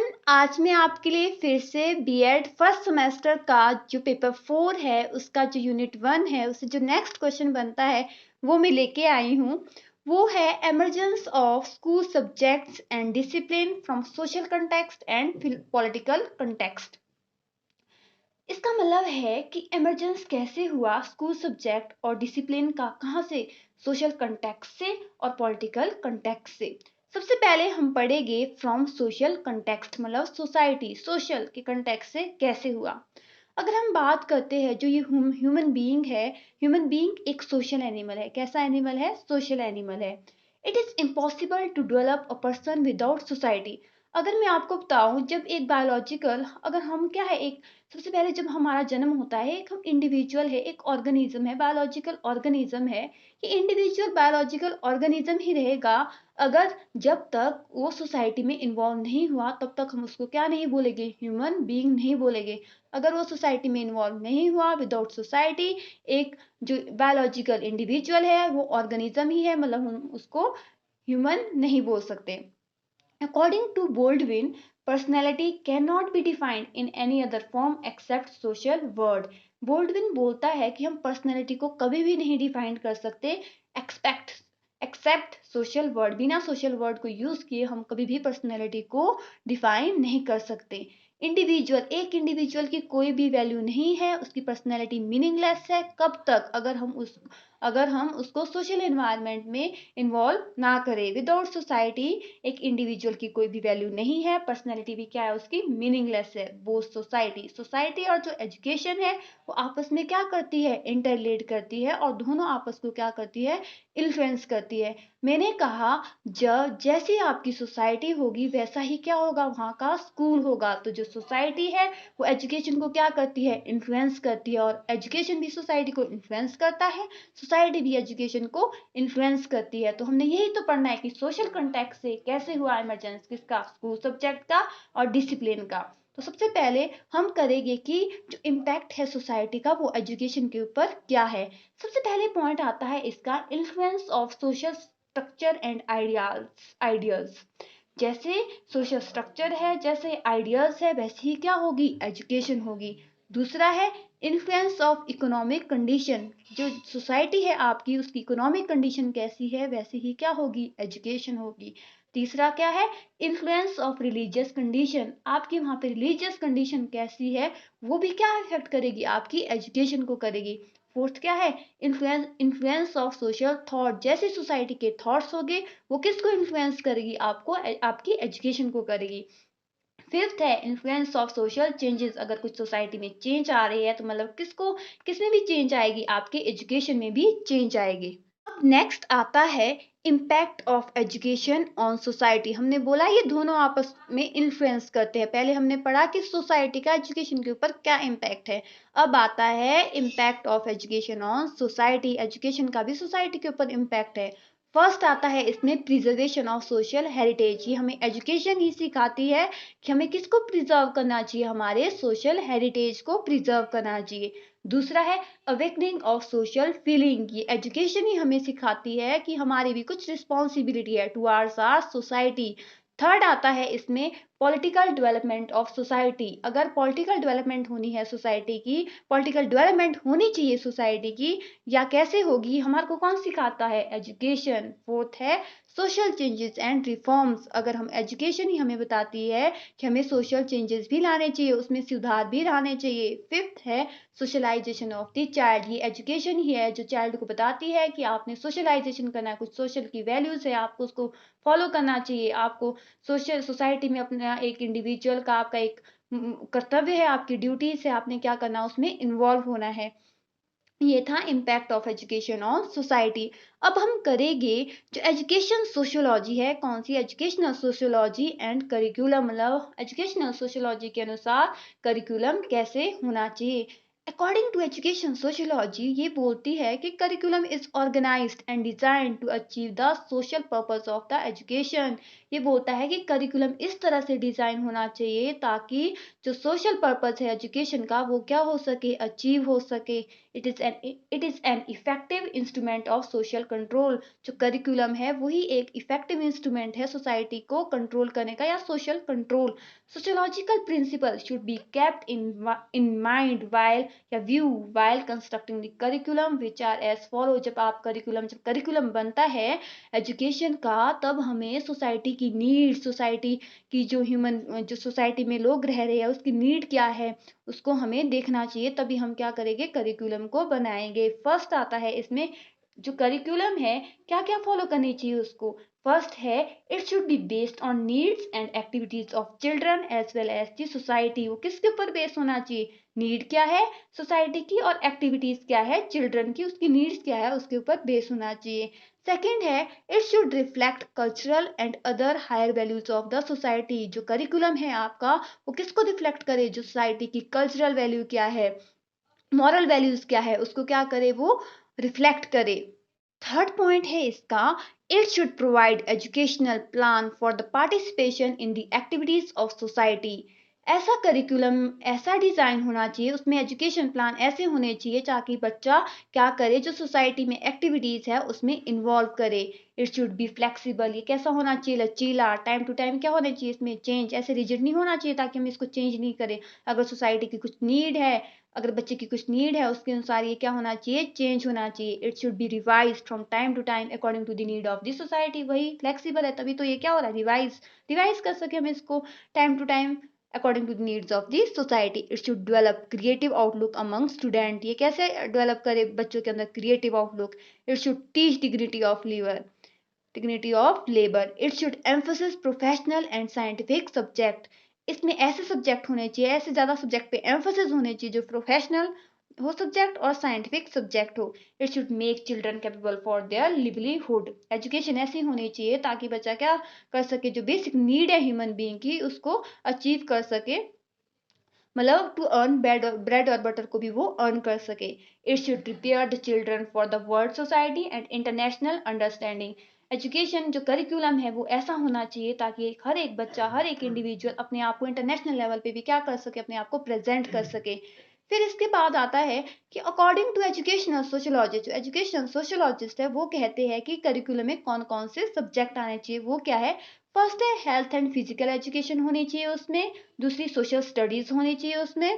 Everyone, आज मैं आपके लिए फिर से बीएड फर्स्ट सेमेस्टर का जो पेपर 4 है उसका जो यूनिट 1 है उससे जो नेक्स्ट क्वेश्चन बनता है वो मैं लेके आई हूँ। वो है emergence of school subjects and discipline from social context and political context. इसका मतलब है कि एमरजेंस कैसे हुआ स्कूल सब्जेक्ट और डिसिप्लिन का, कहाँ से, सोशल कंटेक्स्ट से और पॉलिटिकल कंटेक्स्ट से। सबसे पहले हम पढ़ेंगे फ्रॉम सोशल कंटेक्स्ट, मतलब सोसाइटी सोशल के कंटेक्स्ट से कैसे हुआ। अगर हम बात करते हैं जो ये ह्यूमन बीइंग है, ह्यूमन बीइंग एक सोशल एनिमल है। कैसा एनिमल है? सोशल एनिमल है। It is impossible to develop a person without society. अगर मैं आपको बताऊं, जब एक बायोलॉजिकल, अगर हम क्या है, एक सबसे पहले जब हमारा जन्म होता है, एक हम इंडिविजुअल है, एक ऑर्गेनिज्म है, बायोलॉजिकल ऑर्गेनिज्म है। ये इंडिविजुअल बायोलॉजिकल ऑर्गेनिज्म ही रहेगा अगर जब तक वो सोसाइटी में इन्वॉल्व नहीं हुआ, तब तक हम उसको क्या नहीं बोलेंगे? ह्यूमन बीइंग नहीं बोलेंगे। अगर वो सोसाइटी में इन्वॉल्व नहीं हुआ, विदाउट सोसाइटी, एक जो बायोलॉजिकल इंडिविजुअल है वो ऑर्गेनिज्म ही है, मतलब हम उसको ह्यूमन नहीं बोल सकते। According to Baldwin, personality cannot be defined in any other form except social word. Baldwin बोलता है कि हम पर्सनैलिटी को कभी भी नहीं डिफाइन कर सकते एक्सेप्ट सोशल वर्ड। बिना सोशल वर्ड को यूज किए हम कभी भी पर्सनैलिटी को डिफाइन नहीं कर सकते। इंडिविजुअल, एक इंडिविजुअल की कोई भी वैल्यू नहीं है, उसकी पर्सनैलिटी मीनिंगलेस है। कब तक? अगर हम उसको सोशल एनवायरनमेंट में इन्वॉल्व ना करें। विदाउट सोसाइटी एक इंडिविजुअल की कोई भी वैल्यू नहीं है, पर्सनैलिटी भी क्या है उसकी? मीनिंगलेस है। बोथ सोसाइटी और जो एजुकेशन है वो आपस में क्या करती है? इंटरलेट करती है और दोनों आपस को क्या करती है? इन्फ्लुएंस करती है। मैंने कहा जब जैसी आपकी सोसाइटी होगी वैसा ही क्या होगा? वहाँ का स्कूल होगा। तो जो सोसाइटी है वो एजुकेशन को क्या करती है? इन्फ्लुएंस करती है। और एजुकेशन भी सोसाइटी को इन्फ्लुएंस करता है, सोसाइटी भी एजुकेशन को इन्फ्लुएंस करती है। तो हमने यही तो पढ़ना है कि सोशल कंटेक्ट से कैसे हुआ इमरजेंस, किसका? स्कूल सब्जेक्ट का और डिसिप्लिन का। तो सबसे पहले हम करेंगे कि जो इम्पैक्ट है सोसाइटी का वो एजुकेशन के ऊपर क्या है। सबसे पहले पॉइंट आता है इसका, influence of social structure and ideas. जैसे सोशल स्ट्रक्चर है, जैसे आइडियाज है, वैसे ही क्या होगी? एजुकेशन होगी। दूसरा है इन्फ्लुएंस ऑफ इकोनॉमिक कंडीशन। जो सोसाइटी है आपकी, उसकी इकोनॉमिक कंडीशन कैसी है वैसे ही क्या होगी? एजुकेशन होगी। तीसरा क्या है? Influence of religious condition. आपकी वहाँ पे रिलीजियस कंडीशन कैसी है वो भी क्या इफेक्ट करेगी? आपकी एजुकेशन को करेगी। फोर्थ क्या है? Influence of social thought. जैसे सोसाइटी के थॉट्स होंगे वो किसको इन्फ्लुएंस करेगी? आपको, आपकी एजुकेशन को करेगी। फिफ्थ है इन्फ्लुएंस ऑफ सोशल चेंजेस। अगर कुछ सोसाइटी में चेंज आ रही है तो मतलब किसमें भी चेंज आएगी? आपके एजुकेशन में भी चेंज आएगी। अब नेक्स्ट आता है impact of education on society. हमने बोला ये दोनों आपस में इन्फ्लुएंस करते हैं। पहले हमने पढ़ा कि सोसाइटी का एजुकेशन के ऊपर क्या इम्पैक्ट है। अब आता है impact of education on society. Education का भी सोसाइटी के ऊपर इम्पैक्ट है। फर्स्ट आता है इसमें प्रिजर्वेशन ऑफ सोशल हेरिटेज। ये हमें एजुकेशन ही सिखाती है कि हमें किसको प्रिजर्व करना चाहिए? हमारे सोशल हेरिटेज को प्रिजर्व करना चाहिए। दूसरा है अवेकनिंग ऑफ सोशल फीलिंग। ये एजुकेशन ही हमें सिखाती है कि हमारी भी कुछ रिस्पॉन्सिबिलिटी है टुवार्ड्स आवर सोसाइटी। थर्ड आता है इसमें पॉलिटिकल डेवलपमेंट ऑफ सोसाइटी। अगर पॉलिटिकल डेवलपमेंट होनी है सोसाइटी की, पॉलिटिकल डेवलपमेंट होनी चाहिए सोसाइटी की, या कैसे होगी? हमारे को कौन सिखाता है? एजुकेशन। फोर्थ है सोशल चेंजेस एंड रिफॉर्म्स। अगर हम एजुकेशन ही हमें बताती है कि हमें सोशल चेंजेस भी लाने चाहिए, उसमें सुधार भी लाने चाहिए। फिफ्थ है सोशलाइजेशन ऑफ द चाइल्ड। ये एजुकेशन ही है जो चाइल्ड को बताती है कि आपने सोशलाइजेशन करना है, कुछ सोशल की वैल्यूज है आपको उसको फॉलो करना चाहिए। आपको सोशल सोसाइटी में अपना एक इंडिविजुअल का आपका एक कर्तव्य है, आपकी ड्यूटीज है, आपने क्या करना, उसमें इन्वॉल्व होना है। ये था impact of education on society. अब हम करेंगे जो एजुकेशन सोशियोलॉजी है, कौन सी? Educational sociology and curriculum. मतलब एजुकेशनल सोशियोलॉजी के अनुसार करिकुलम कैसे होना चाहिए। अकॉर्डिंग टू एजुकेशन सोशियोलॉजी ये बोलती है कि curriculum is organised and design to achieve the social purpose of the education. ये बोलता है कि करिकुलम इस तरह से डिजाइन होना चाहिए ताकि जो सोशल पर्पस है एजुकेशन का वो क्या हो सके, अचीव हो सके। It is an effective instrument of social control. जो करिकुलम है वही एक इफेक्टिव इंस्ट्रूमेंट है सोसाइटी को कंट्रोल करने का या social control. Sociological principle should be kept in mind while या view while constructing the curriculum which are as follow. जब करिकुलम बनता है एजुकेशन का तब हमें सोसाइटी की नीड, सोसाइटी की जो सोसाइटी में लोग रह रहे हैं उसकी नीड क्या है उसको हमें देखना चाहिए, तभी हम क्या करेंगे, करिकुलम को बनाएंगे। फर्स्ट आता है इसमें जो करिकुलम है क्या क्या फॉलो करनी चाहिए उसको। फर्स्ट है it should be based on needs and activities of children as well as the society. वो किसके ऊपर बेस्ड होना चाहिए, नीड क्या है सोसाइटी की और एक्टिविटीज क्या है चिल्ड्रन की, उसकी नीड्स क्या है उसके ऊपर बेस्ड होना चाहिए। सेकेंड है it should reflect cultural and other higher values of the society. जो करिकुलम है आपका वो किसको रिफ्लेक्ट करे, जो सोसाइटी की कल्चरल वैल्यू क्या है, मॉरल वैल्यूज क्या है उसको क्या करे, वो रिफ्लेक्ट करे। थर्ड पॉइंट है इसका it should provide educational plan for the participation in the activities of society. ऐसा करिकुलम, ऐसा डिजाइन होना चाहिए, उसमें एजुकेशन प्लान ऐसे होने चाहिए ताकि बच्चा क्या करे, जो सोसाइटी में एक्टिविटीज है उसमें इन्वॉल्व करे। इट शुड बी फ्लेक्सिबल, ये कैसा होना चाहिए, लचीला, टाइम टू टाइम क्या होना चाहिए इसमें चेंज, ऐसे रिजिड नहीं होना चाहिए ताकि हम इसको चेंज नहीं करें। अगर सोसाइटी की कुछ नीड है, अगर बच्चे की कुछ नीड है उसके अनुसार ये क्या होना चाहिए, चेंज होना चाहिए। It should be revise from time to time according to the need of the society. वही फ्लेक्सिबल है तभी तो ये क्या हो रहा है, रिवाइज कर सके हम इसको time to time according to the needs of the society. It should develop creative outlook among student. ये कैसे डेवलप करे बच्चों के अंदर creative outlook. It should teach dignity of labour. It should emphasis professional and scientific subject. इसमें ऐसे subject होने चाहिए, ऐसे ज्यादा सब्जेक्ट पे एम्फोसिस होने चाहिए जो प्रोफेशनल हो सब्जेक्ट और साइंटिफिक सब्जेक्ट हो। It should make children capable for their livelihood. Education ऐसी होनी चाहिए ताकि बच्चा क्या कर सके, जो बेसिक नीड है ह्यूमन बीइंग की उसको अचीव कर सके, मतलब टू अर्न ब्रेड और बटर को भी वो अर्न कर सके। It should prepare the children for the world society and international understanding. Education जो करिकुलम है वो ऐसा होना चाहिए ताकि हर एक बच्चा, हर एक इंडिविजुअल अपने आप को इंटरनेशनल लेवल पे भी क्या कर सके, अपने आप को प्रेजेंट कर सके। फिर इसके बाद आता है कि अकॉर्डिंग टू एजुकेशनल सोशियोलॉजिस्ट, जो एजुकेशनल सोशियोलॉजिस्ट है वो कहते हैं कि करिकुलम में कौन कौन से सब्जेक्ट आने चाहिए। वो क्या है, फर्स्ट है हेल्थ एंड फिजिकल एजुकेशन होनी चाहिए उसमें, दूसरी सोशल स्टडीज होनी चाहिए उसमें,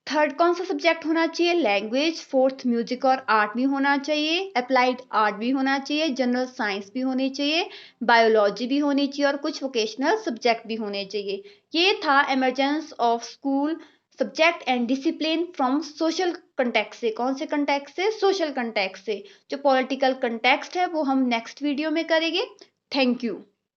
थर्ड कौन सा सब्जेक्ट होना चाहिए, लैंग्वेज, फोर्थ म्यूजिक और आर्ट भी होना चाहिए, अप्लाइड आर्ट भी होना चाहिए, जनरल साइंस भी होनी चाहिए, बायोलॉजी भी होनी चाहिए और कुछ वोकेशनल सब्जेक्ट भी होने चाहिए। ये था emergence of school subject and discipline from social context से। कौन से कंटेक्स्ट से, सोशल कंटेक्स्ट से। जो पॉलिटिकल कंटेक्स्ट है वो हम नेक्स्ट वीडियो में करेंगे। Thank you.